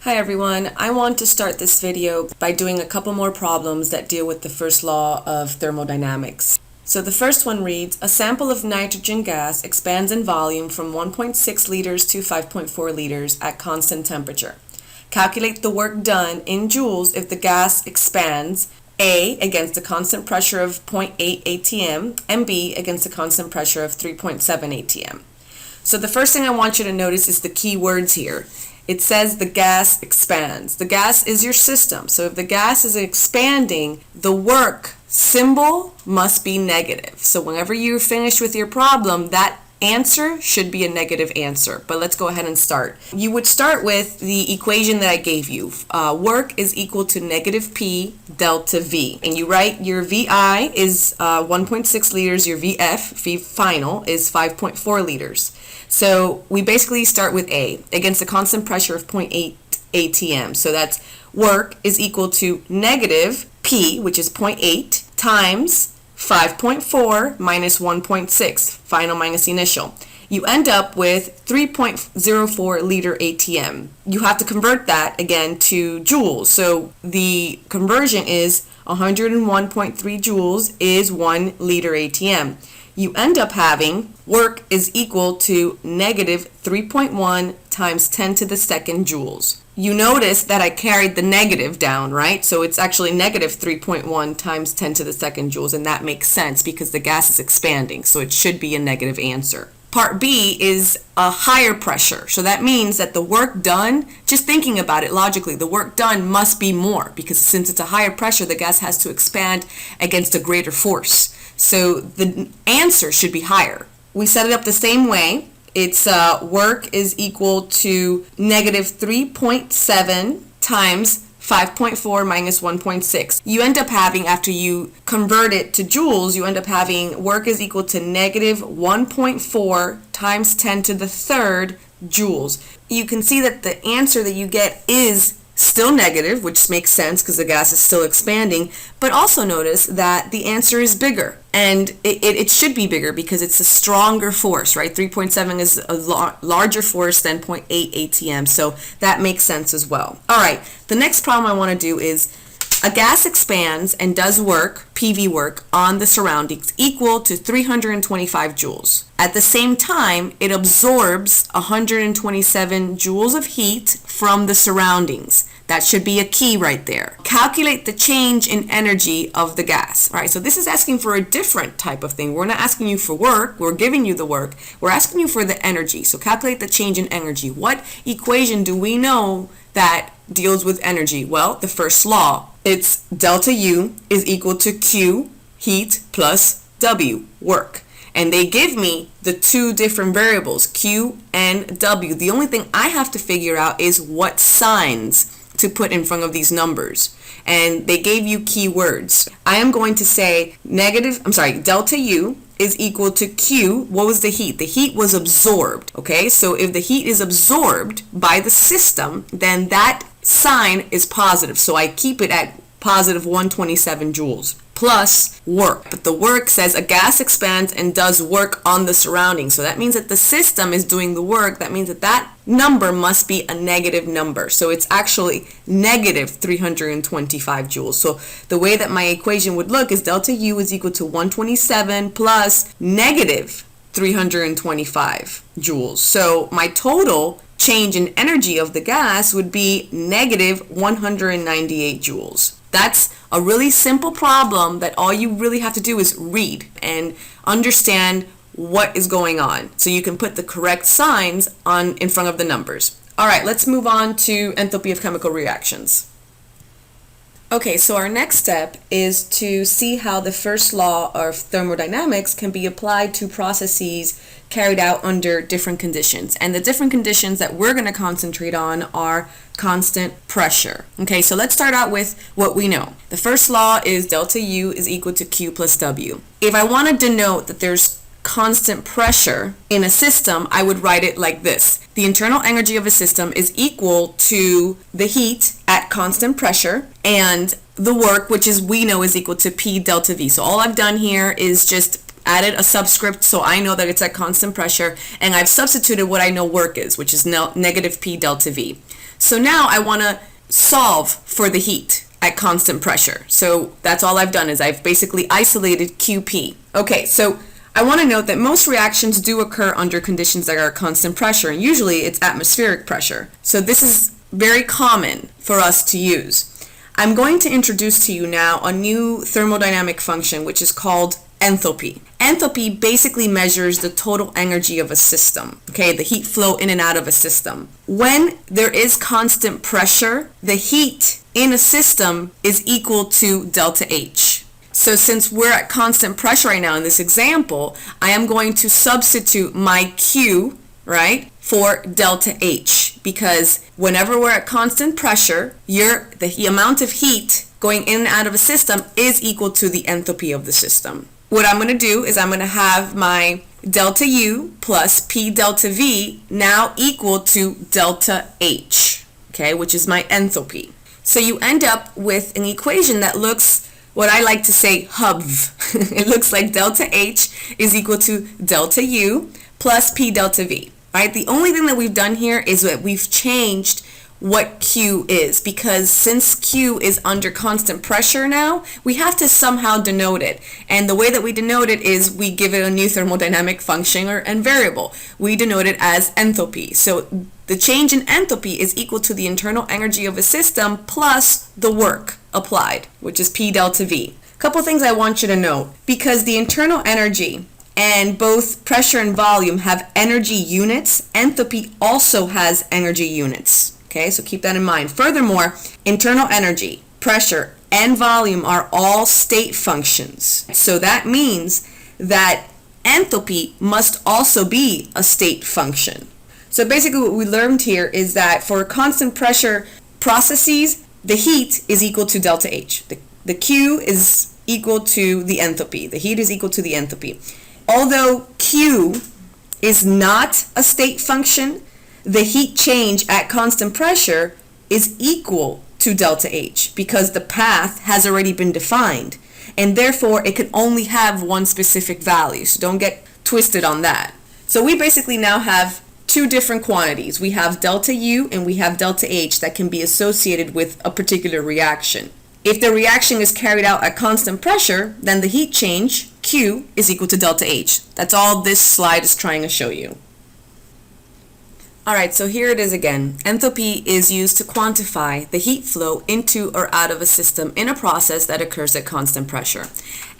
Hi everyone, I want to start this video by doing a couple more problems that deal with the first law of thermodynamics. So the first one reads, a sample of nitrogen gas expands in volume from 1.6 liters to 5.4 liters at constant temperature. Calculate the work done in joules if the gas expands A against a constant pressure of 0.8 atm and B against a constant pressure of 3.7 atm. So the first thing I want you to notice is the key words here. It says the gas expands. The gas is your system. So if the gas is expanding, the work symbol must be negative. So whenever you're finished with your problem, that answer should be a negative answer. But let's go ahead and start. You would start with the equation that I gave you. Work is equal to negative P delta V. And you write your VI is 1.6 liters, your VF, V final, is 5.4 liters. So we basically start with A against a constant pressure of 0.8 atm. So that's work is equal to negative P, which is 0.8, times 5.4 minus 1.6, final minus initial. You end up with 3.04 liter atm. You have to convert that again to joules. So the conversion is 101.3 joules is 1 liter atm. You end up having work is equal to negative 3.1 times 10 to the second joules. You notice that I carried the negative down, right? So it's actually negative 3.1 times 10 to the second joules, and that makes sense because the gas is expanding, so it should be a negative answer. Part B is a higher pressure, so that means that the work done, just thinking about it logically, the work done must be more because since it's a higher pressure, the gas has to expand against a greater force. So the answer should be higher. We set it up the same way. It's work is equal to negative 3.7 times 5.4 minus 1.6. You end up having, after you convert it to joules, you end up having work is equal to negative 1.4 times 10 to the third joules. You can see that the answer that you get is still negative, which makes sense because the gas is still expanding, but also notice that the answer is bigger. And it should be bigger because it's a stronger force, right? 3.7 is a larger force than 0.8 atm, so that makes sense as well. All right, the next problem I want to do is a gas expands and does work, PV work, on the surroundings equal to 325 joules. At the same time, it absorbs 127 joules of heat from the surroundings. That should be a key right there. Calculate the change in energy of the gas. All right, so this is asking for a different type of thing. We're not asking you for work. We're giving you the work. We're asking you for the energy. So calculate the change in energy. What equation do we know that deals with energy? Well, the first law. It's delta U is equal to Q, heat, plus W, work. And they give me the two different variables, Q and W. The only thing I have to figure out is what signs to put in front of these numbers. And they gave you keywords. I am going to say delta U is equal to Q. What was the heat? The heat was absorbed, okay? So if the heat is absorbed by the system, then that sign is positive. So I keep it at positive 127 joules. Plus work. But the work says a gas expands and does work on the surroundings. So that means that the system is doing the work. That means that that number must be a negative number. So it's actually negative 325 joules. So the way that my equation would look is delta U is equal to 127 plus negative 325 joules. So my total change in energy of the gas would be negative 198 joules. That's a really simple problem that all you really have to do is read and understand what is going on. So you can put the correct signs in front of the numbers. All right, let's move on to enthalpy of chemical reactions. Okay, so our next step is to see how the first law of thermodynamics can be applied to processes carried out under different conditions. And the different conditions that we're going to concentrate on are constant pressure. Okay, so let's start out with what we know. The first law is delta U is equal to Q plus W. If I want to denote that there's constant pressure in a system, I would write it like this. The internal energy of a system is equal to the heat at constant pressure and the work, which is we know is equal to P delta V. So all I've done here is just added a subscript so I know that it's at constant pressure, and I've substituted what I know work is, which is negative P delta V. So now I want to solve for the heat at constant pressure. So that's all I've done, is I've basically isolated QP. Okay, so I want to note that most reactions do occur under conditions that are constant pressure, and usually it's atmospheric pressure. So this is very common for us to use. I'm going to introduce to you now a new thermodynamic function, which is called enthalpy. Enthalpy basically measures the total energy of a system, okay, the heat flow in and out of a system. When there is constant pressure, the heat in a system is equal to delta H. So since we're at constant pressure right now in this example, I am going to substitute my Q, right, for delta H, because whenever we're at constant pressure, the amount of heat going in and out of a system is equal to the enthalpy of the system. What I'm going to do is I'm going to have my delta U plus P delta V now equal to delta H, okay, which is my enthalpy. So you end up with an equation that looks, what I like to say, HUV. It looks like delta H is equal to delta U plus P delta V, right? The only thing that we've done here is that we've changed what Q is, because since Q is under constant pressure now, we have to somehow denote it. And the way that we denote it is we give it a new thermodynamic function and variable. We denote it as enthalpy. So the change in enthalpy is equal to the internal energy of a system plus the work applied, which is P delta V. A couple things I want you to know, because the internal energy and both pressure and volume have energy units, enthalpy also has energy units. Okay, so keep that in mind. Furthermore, internal energy, pressure, and volume are all state functions. So that means that enthalpy must also be a state function. So basically what we learned here is that for constant pressure processes, the heat is equal to delta H. The Q is equal to the enthalpy. The heat is equal to the enthalpy. Although Q is not a state function, the heat change at constant pressure is equal to delta H, because the path has already been defined, and therefore it can only have one specific value. So don't get twisted on that. So we basically now have two different quantities. We have delta U and we have delta H that can be associated with a particular reaction. If the reaction is carried out at constant pressure, then the heat change, Q, is equal to delta H. That's all this slide is trying to show you. Alright, so here it is again. Enthalpy is used to quantify the heat flow into or out of a system in a process that occurs at constant pressure.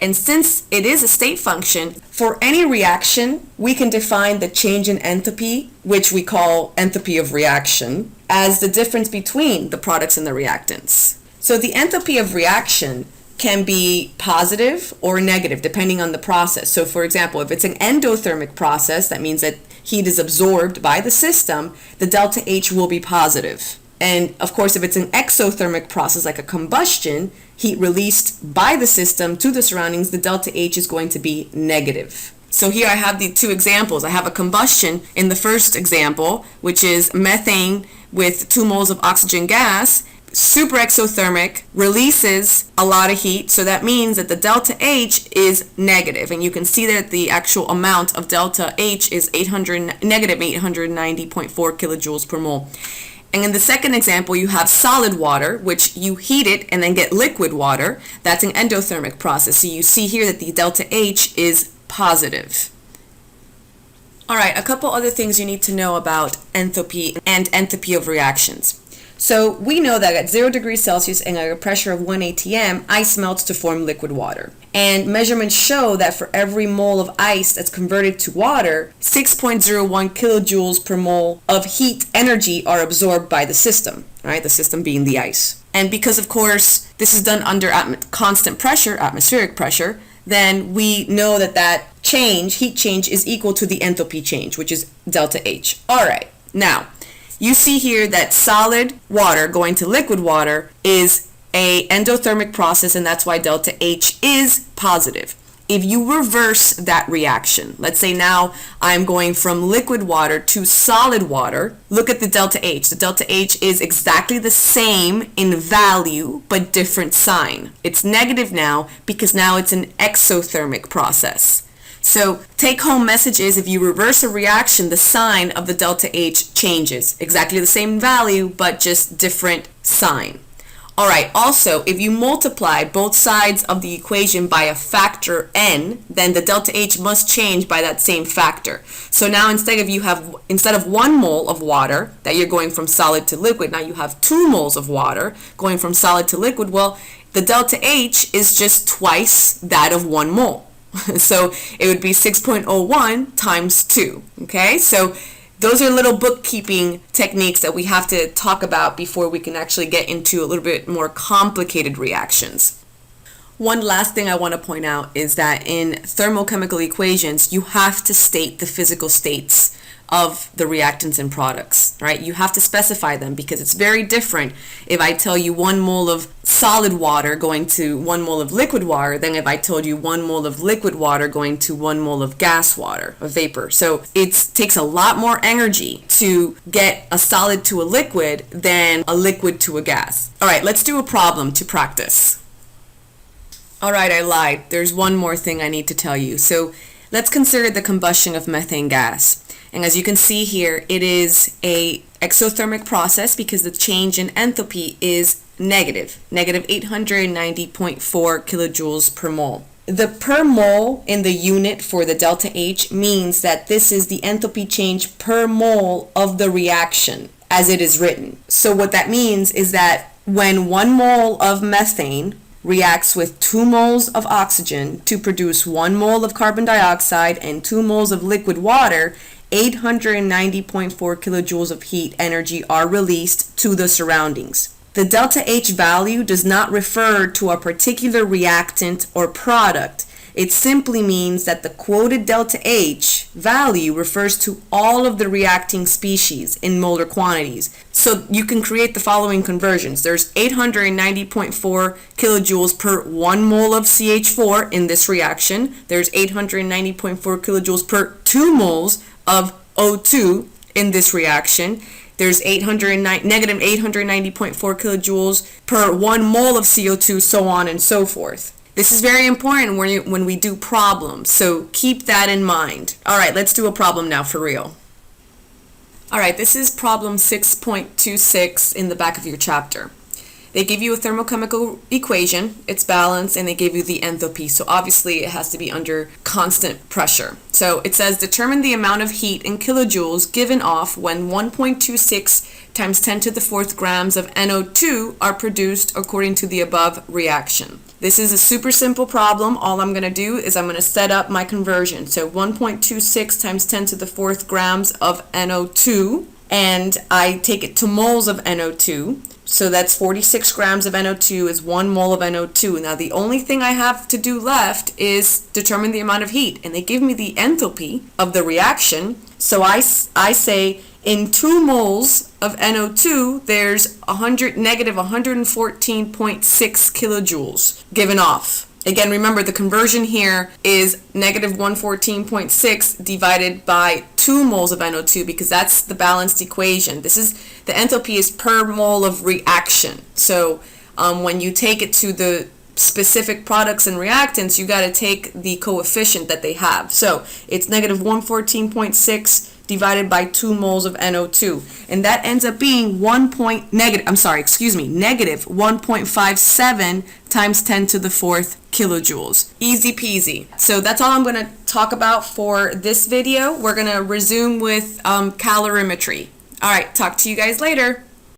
And since it is a state function, for any reaction, we can define the change in enthalpy, which we call enthalpy of reaction, as the difference between the products and the reactants. So the enthalpy of reaction can be positive or negative depending on the process. So for example, if it's an endothermic process, that means that heat is absorbed by the system, the delta H will be positive. And of course, if it's an exothermic process like a combustion, heat released by the system to the surroundings, the delta H is going to be negative. So here I have the two examples. I have a combustion in the first example, which is methane with 2 moles of oxygen gas, super exothermic, releases a lot of heat, so that means that the delta H is negative, and you can see that the actual amount of delta H is negative 890.4 kilojoules per mole. And in the second example, you have solid water, which you heat it and then get liquid water. That's an endothermic process. So you see here that the delta H is positive. Alright, a couple other things you need to know about enthalpy and enthalpy of reactions. So we know that at 0 degrees Celsius and at a pressure of 1 atm, ice melts to form liquid water. And measurements show that for every mole of ice that's converted to water, 6.01 kilojoules per mole of heat energy are absorbed by the system, right? The system being the ice. And because, of course, this is done under constant pressure, atmospheric pressure, then we know that that change, heat change, is equal to the enthalpy change, which is delta H. All right, now, you see here that solid water going to liquid water is an endothermic process, and that's why delta H is positive. If you reverse that reaction, let's say now I'm going from liquid water to solid water, look at the delta H. The delta H is exactly the same in value, but different sign. It's negative now because now it's an exothermic process. So take home message is, if you reverse a reaction, the sign of the delta H changes. Exactly the same value, but just different sign. All right, also, if you multiply both sides of the equation by a factor n, then the delta H must change by that same factor. So now instead of 1 mole of water that you're going from solid to liquid, now you have 2 moles of water going from solid to liquid. Well, the delta H is just twice that of 1 mole. So it would be 6.01 times 2, okay? So those are little bookkeeping techniques that we have to talk about before we can actually get into a little bit more complicated reactions. One last thing I want to point out is that in thermochemical equations, you have to state the physical states of the reactants and products, right? You have to specify them, because it's very different if I tell you 1 mole of solid water going to 1 mole of liquid water than if I told you 1 mole of liquid water going to 1 mole of gas water, of vapor. So it takes a lot more energy to get a solid to a liquid than a liquid to a gas. All right, let's do a problem to practice. All right, I lied. There's one more thing I need to tell you. So let's consider the combustion of methane gas. And as you can see here, it is a exothermic process because the change in enthalpy is negative 890.4 kilojoules per mole. The per mole in the unit for the delta H means that this is the enthalpy change per mole of the reaction as it is written. So what that means is that when 1 mole of methane reacts with 2 moles of oxygen to produce 1 mole of carbon dioxide and 2 moles of liquid water, 890.4 kilojoules of heat energy are released to the surroundings. The delta H value does not refer to a particular reactant or product. It simply means that the quoted delta H value refers to all of the reacting species in molar quantities. So you can create the following conversions. There's 890.4 kilojoules per 1 mole of CH4 in this reaction. There's 890.4 kilojoules per 2 moles of O2 in this reaction. There's negative 890.4 kilojoules per 1 mole of CO2, so on and so forth. This is very important when we do problems, so keep that in mind. All right, let's do a problem now for real. All right, this is problem 6.26 in the back of your chapter. They give you a thermochemical equation, its balance, and they give you the enthalpy. So obviously it has to be under constant pressure. So it says determine the amount of heat in kilojoules given off when 1.26 times 10 to the 4th grams of NO2 are produced according to the above reaction. This is a super simple problem. All I'm going to do is I'm going to set up my conversion. So 1.26 times 10 to the 4th grams of NO2, and I take it to moles of NO2. So that's 46 grams of NO2 is 1 mole of NO2. Now the only thing I have to do left is determine the amount of heat. And they give me the enthalpy of the reaction. So I say in 2 moles of NO2, there's negative 114.6 kilojoules given off. Again, remember the conversion here is negative 114.6 divided by 2 moles of NO2 because that's the balanced equation. The enthalpy is per mole of reaction. So when you take it to the specific products and reactants, you got to take the coefficient that they have. So it's negative 114.6 divided by 2 moles of NO2, and that ends up being negative 1.57 times 10 to the 4th kilojoules. Easy peasy. So that's all I'm going to talk about for this video. We're going to resume with calorimetry. All right, talk to you guys later.